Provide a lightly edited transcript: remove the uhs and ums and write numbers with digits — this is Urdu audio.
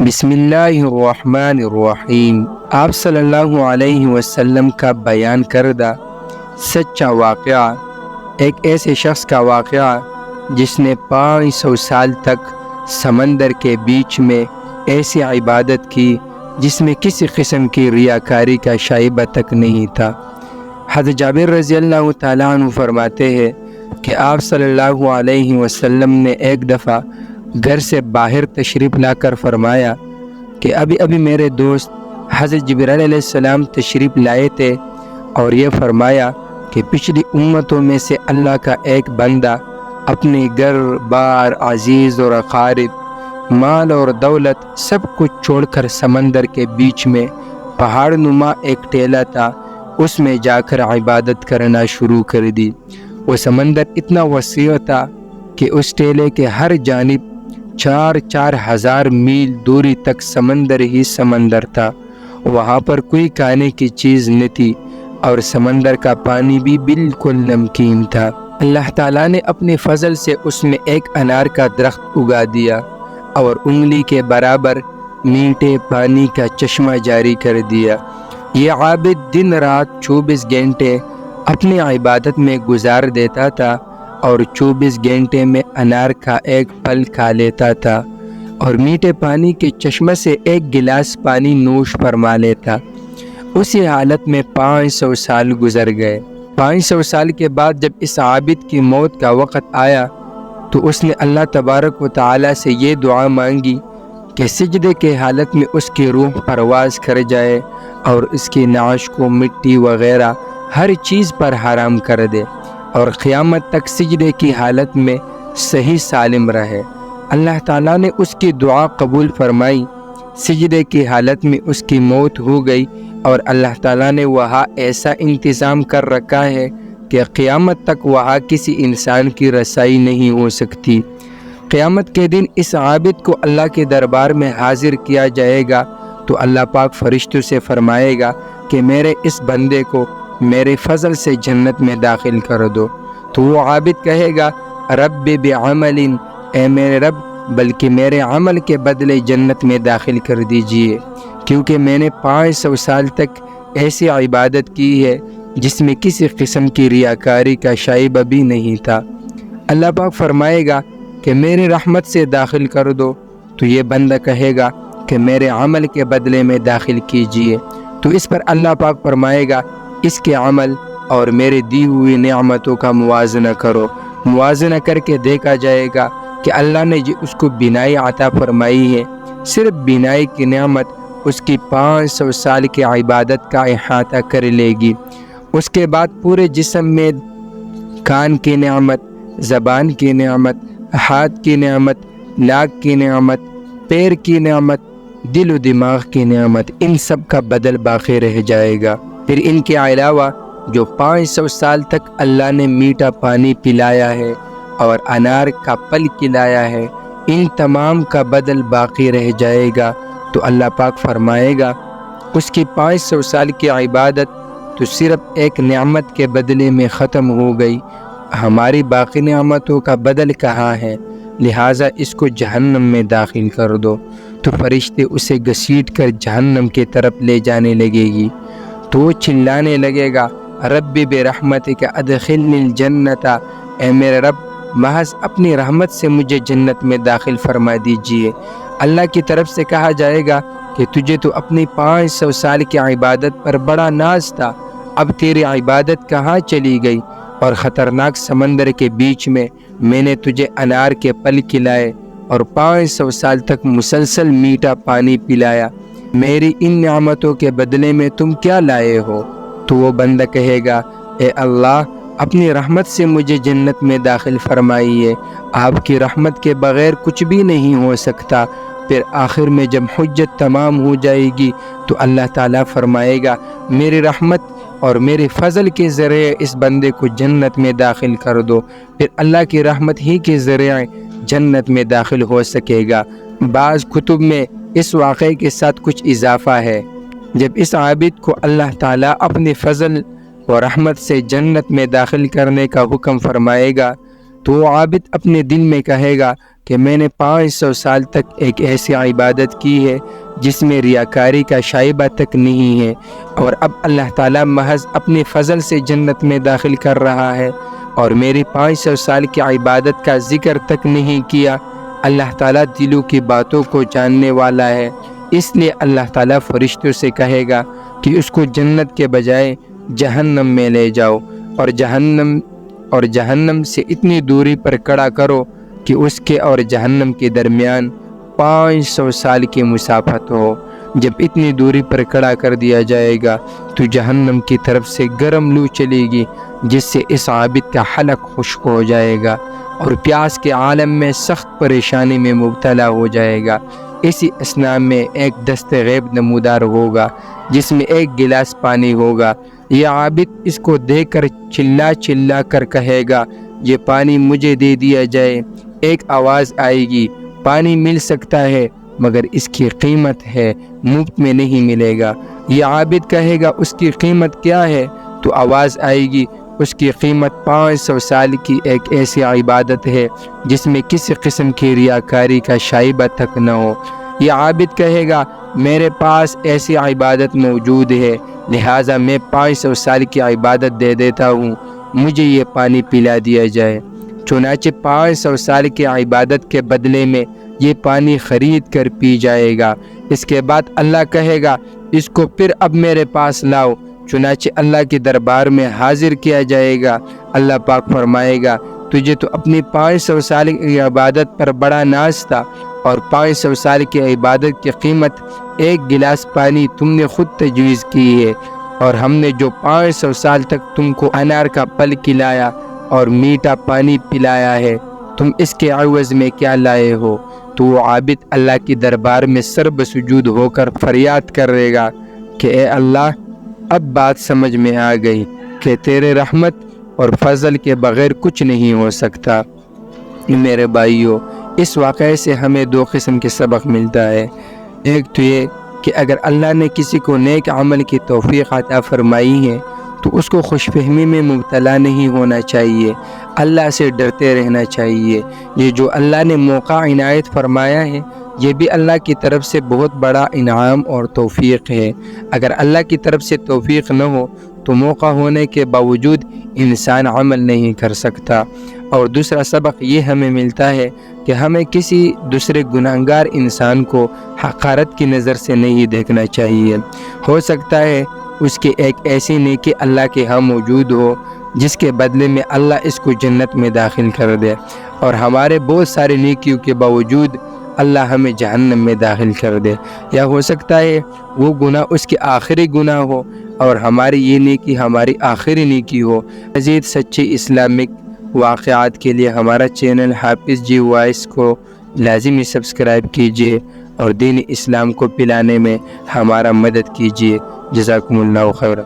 بسم اللہ الرحمن الرحیم۔ آپ صلی اللہ علیہ وسلم کا بیان کردہ سچا واقعہ ایک ایسے شخص کا واقعہ جس نے 500 سال تک سمندر کے بیچ میں ایسی عبادت کی جس میں کسی قسم کی ریاکاری کا شائبہ تک نہیں تھا۔ حضرت جابر رضی اللہ تعالیٰ عنہ فرماتے ہیں کہ آپ صلی اللہ علیہ وسلم نے ایک دفعہ گھر سے باہر تشریف لا کر فرمایا کہ ابھی میرے دوست حضرت جبرائیل علیہ السلام تشریف لائے تھے اور یہ فرمایا کہ پچھلی امتوں میں سے اللہ کا ایک بندہ اپنے گھر بار عزیز اور اقارب مال اور دولت سب کچھ چھوڑ کر سمندر کے بیچ میں پہاڑ نما ایک ٹیلا تھا، اس میں جا کر عبادت کرنا شروع کر دی۔ وہ سمندر اتنا وسیع تھا کہ اس ٹیلے کے ہر جانب 4,000 میل دوری تک سمندر ہی سمندر تھا۔ وہاں پر کوئی کھانے کی چیز نہ تھی اور سمندر کا پانی بھی بالکل نمکین تھا۔ اللہ تعالیٰ نے اپنے فضل سے اس میں ایک انار کا درخت اگا دیا اور انگلی کے برابر میٹھے پانی کا چشمہ جاری کر دیا۔ یہ عابد دن رات 24 گھنٹے اپنی عبادت میں گزار دیتا تھا اور 24 گھنٹے میں انار کا ایک پھل کھا لیتا تھا اور میٹھے پانی کے چشمہ سے ایک گلاس پانی نوش فرما لیتا۔ اسی حالت میں 500 سال گزر گئے۔ 500 سال کے بعد جب اس عابد کی موت کا وقت آیا تو اس نے اللہ تبارک و تعالیٰ سے یہ دعا مانگی کہ سجدے کے حالت میں اس کی روح پرواز کر جائے اور اس کی نعش کو مٹی وغیرہ ہر چیز پر حرام کر دے اور قیامت تک سجدے کی حالت میں صحیح سالم رہے۔ اللہ تعالیٰ نے اس کی دعا قبول فرمائی۔ سجدے کی حالت میں اس کی موت ہو گئی اور اللہ تعالیٰ نے وہاں ایسا انتظام کر رکھا ہے کہ قیامت تک وہاں کسی انسان کی رسائی نہیں ہو سکتی۔ قیامت کے دن اس عابد کو اللہ کے دربار میں حاضر کیا جائے گا تو اللہ پاک فرشتوں سے فرمائے گا کہ میرے اس بندے کو میرے فضل سے جنت میں داخل کر دو، تو وہ عابد کہے گا رب بعمل، اے میرے رب بلکہ میرے عمل کے بدلے جنت میں داخل کر دیجئے، کیونکہ میں نے 500 سال تک ایسی عبادت کی ہے جس میں کسی قسم کی ریاکاری کا شائبہ بھی نہیں تھا۔ اللہ پاک فرمائے گا کہ میرے رحمت سے داخل کر دو، تو یہ بندہ کہے گا کہ میرے عمل کے بدلے میں داخل کیجئے، تو اس پر اللہ پاک فرمائے گا اس کے عمل اور میرے دی ہوئی نعمتوں کا موازنہ کرو۔ موازنہ کر کے دیکھا جائے گا کہ اللہ نے جو اس کو بینائی عطا فرمائی ہے، صرف بینائی کی نعمت اس کی 500 سال کی عبادت کا احاطہ کر لے گی۔ اس کے بعد پورے جسم میں کان کی نعمت، زبان کی نعمت، ہاتھ کی نعمت، ناک کی نعمت، پیر کی نعمت، دل و دماغ کی نعمت، ان سب کا بدل باقی رہ جائے گا۔ پھر ان کے علاوہ جو 500 سال تک اللہ نے میٹھا پانی پلایا ہے اور انار کا پھل کھلایا ہے، ان تمام کا بدل باقی رہ جائے گا، تو اللہ پاک فرمائے گا اس کی 500 سال کی عبادت تو صرف ایک نعمت کے بدلے میں ختم ہو گئی، ہماری باقی نعمتوں کا بدل کہاں ہے، لہٰذا اس کو جہنم میں داخل کر دو۔ تو فرشتے اسے گھسیٹ کر جہنم کی طرف لے جانے لگے گی، تو وہ چلانے لگے گا رب برحمتک ادخلنی الجنت، اے میرے رب محض اپنی رحمت سے مجھے جنت میں داخل فرما دیجئے۔ اللہ کی طرف سے کہا جائے گا کہ تجھے تو اپنی 500 سال کی عبادت پر بڑا ناز تھا، اب تیری عبادت کہاں چلی گئی؟ اور خطرناک سمندر کے بیچ میں نے تجھے انار کے پھل کھلائے اور 500 سال تک مسلسل میٹھا پانی پلایا، میری ان نعمتوں کے بدلے میں تم کیا لائے ہو؟ تو وہ بندہ کہے گا اے اللہ اپنی رحمت سے مجھے جنت میں داخل فرمائیے، آپ کی رحمت کے بغیر کچھ بھی نہیں ہو سکتا۔ پھر آخر میں جب حجت تمام ہو جائے گی تو اللہ تعالیٰ فرمائے گا میری رحمت اور میرے فضل کے ذریعے اس بندے کو جنت میں داخل کر دو، پھر اللہ کی رحمت ہی کے ذریعے جنت میں داخل ہو سکے گا۔ بعض کتب میں اس واقعے کے ساتھ کچھ اضافہ ہے، جب اس عابد کو اللہ تعالیٰ اپنے فضل و رحمت سے جنت میں داخل کرنے کا حکم فرمائے گا تو وہ عابد اپنے دل میں کہے گا کہ میں نے 500 سال تک ایک ایسی عبادت کی ہے جس میں ریاکاری کا شائبہ تک نہیں ہے، اور اب اللہ تعالیٰ محض اپنے فضل سے جنت میں داخل کر رہا ہے، اور میری 500 سال کی عبادت کا ذکر تک نہیں کیا۔ اللہ تعالیٰ دلوں کی باتوں کو جاننے والا ہے، اس لیے اللہ تعالیٰ فرشتوں سے کہے گا کہ اس کو جنت کے بجائے جہنم میں لے جاؤ، اور جہنم سے اتنی دوری پر کھڑا کرو کہ اس کے اور جہنم کے درمیان 500 سال کی مسافت ہو۔ جب اتنی دوری پر کھڑا کر دیا جائے گا تو جہنم کی طرف سے گرم لو چلے گی، جس سے اس عابد کا حلق خشک ہو جائے گا اور پیاس کے عالم میں سخت پریشانی میں مبتلا ہو جائے گا۔ اسی اثناء میں ایک دست غیب نمودار ہوگا جس میں ایک گلاس پانی ہوگا۔ یہ عابد اس کو دے کر چلا چلا کر کہے گا، یہ پانی مجھے دے دیا جائے۔ ایک آواز آئے گی، پانی مل سکتا ہے مگر اس کی قیمت ہے، مفت میں نہیں ملے گا۔ یہ عابد کہے گا، اس کی قیمت کیا ہے؟ تو آواز آئے گی، اس کی قیمت 500 سال کی ایک ایسی عبادت ہے جس میں کسی قسم کی ریاکاری کا شائبہ تک نہ ہو۔ یہ عابد کہے گا، میرے پاس ایسی عبادت موجود ہے، لہٰذا میں 500 سال کی عبادت دے دیتا ہوں، مجھے یہ پانی پلا دیا جائے۔ چنانچہ 500 سال کی عبادت کے بدلے میں یہ پانی خرید کر پی جائے گا۔ اس کے بعد اللہ کہے گا، اس کو پھر اب میرے پاس لاؤ۔ چنانچہ اللہ کے دربار میں حاضر کیا جائے گا۔ اللہ پاک فرمائے گا، تجھے تو اپنی 500 سال کی عبادت پر بڑا ناز تھا، اور 500 سال کی عبادت کی قیمت ایک گلاس پانی تم نے خود تجویز کی ہے، اور ہم نے جو 500 سال تک تم کو انار کا پھل کھلایا اور میٹھا پانی پلایا ہے، تم اس کے عوض میں کیا لائے ہو؟ تو وہ عابد اللہ کی دربار میں سر بسجود ہو کر فریاد کرے گا کہ اے اللہ، اب بات سمجھ میں آ گئی کہ تیرے رحمت اور فضل کے بغیر کچھ نہیں ہو سکتا۔ میرے بھائیوں، اس واقعے سے ہمیں دو قسم کے سبق ملتا ہے۔ ایک تو یہ کہ اگر اللہ نے کسی کو نیک عمل کی توفیق عطا فرمائی ہے تو اس کو خوش فہمی میں مبتلا نہیں ہونا چاہیے، اللہ سے ڈرتے رہنا چاہیے۔ یہ جو اللہ نے موقع عنایت فرمایا ہے، یہ بھی اللہ کی طرف سے بہت بڑا انعام اور توفیق ہے۔ اگر اللہ کی طرف سے توفیق نہ ہو تو موقع ہونے کے باوجود انسان عمل نہیں کر سکتا۔ اور دوسرا سبق یہ ہمیں ملتا ہے کہ ہمیں کسی دوسرے گناہگار انسان کو حقارت کی نظر سے نہیں دیکھنا چاہیے۔ ہو سکتا ہے اس کی ایک ایسی نیکی اللہ کے ہاں موجود ہو جس کے بدلے میں اللہ اس کو جنت میں داخل کر دے، اور ہمارے بہت سارے نیکیوں کے باوجود اللہ ہمیں جہنم میں داخل کر دے۔ یا ہو سکتا ہے وہ گناہ اس کے آخری گناہ ہو اور ہماری یہ نیکی ہماری آخری نیکی ہو۔ مزید سچی اسلامک واقعات کے لیے ہمارا چینل حافظ جی وائس کو لازمی سبسکرائب کیجیے اور دین اسلام کو پلانے میں ہمارا مدد کیجیے۔ جزاکم اللہ خیرا۔